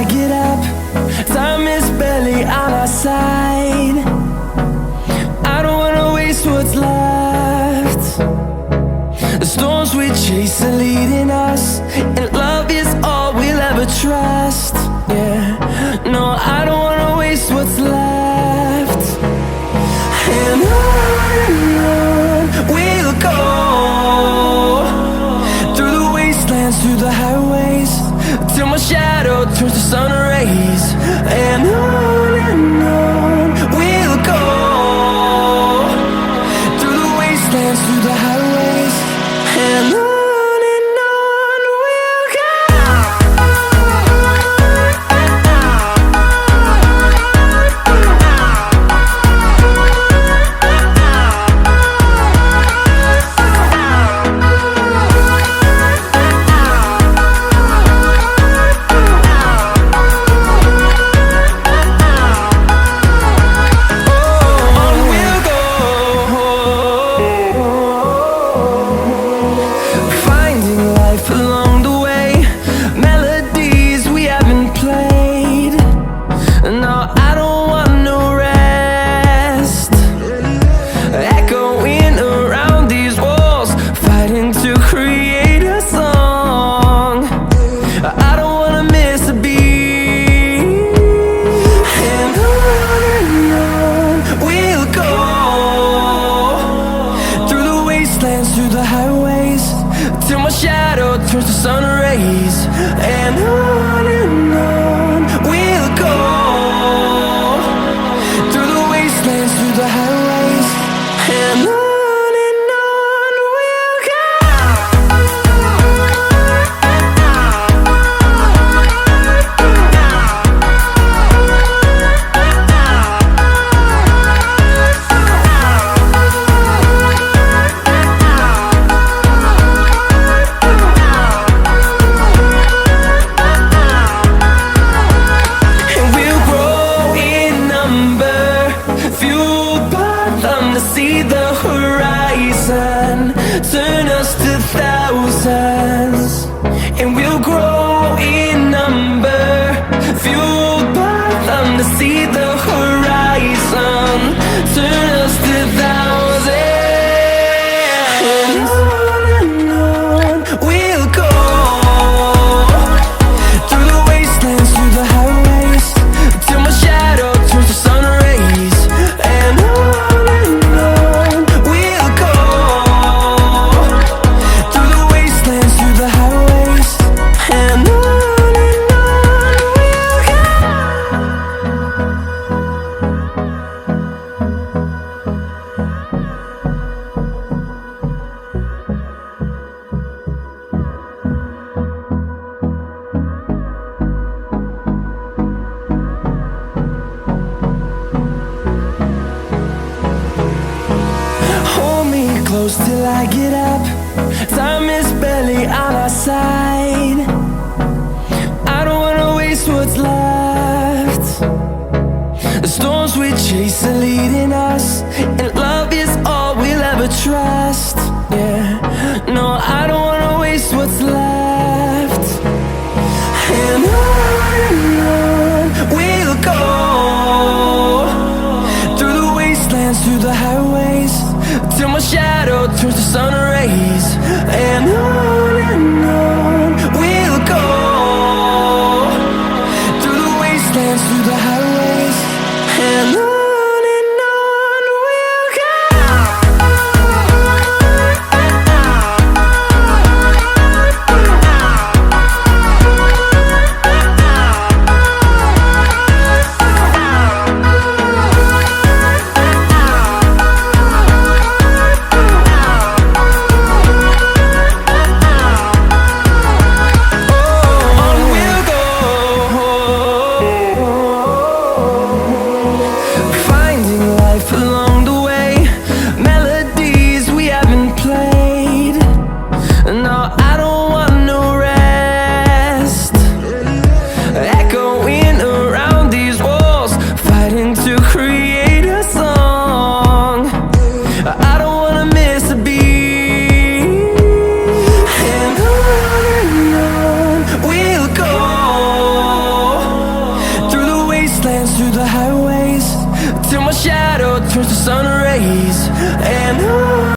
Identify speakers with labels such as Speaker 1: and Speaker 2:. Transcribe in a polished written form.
Speaker 1: get up. Time is barely on our side. I don't wanna waste what's left. The storms we chase are leading us, and love is all we'll ever trust. Yeah, no, I don't wanna waste what's left. And on we'll go, through the wastelands, through the highways, till my shadow turns to sun rays. And on we'll go, through the wastelands, through the highways, and on we'll go. Through the highways, till my shadow turns to sun rays. And on we'll go, through the wastelands, through the highways, and on we'll go. See the horizon, turn us to thousands, and we'll grow in number, fueled by them. To see the horizon, turn us to thousands, and on we'll go, through the wastelands, through the highways, till my shadow turns to sun rays. And close till I get up. Time is barely on our side. I don't wanna waste what's left. The storms we chase are leading us, and love is all we'll ever trust. Yeah, no, I don't wanna waste what's left. And on we'll go, through the wastelands, through the highways, till my shadow turns to sun rays. And on we'll go, through the wastelands, through the highways, and on we'll go. the highways till my shadow turns to sun rays. And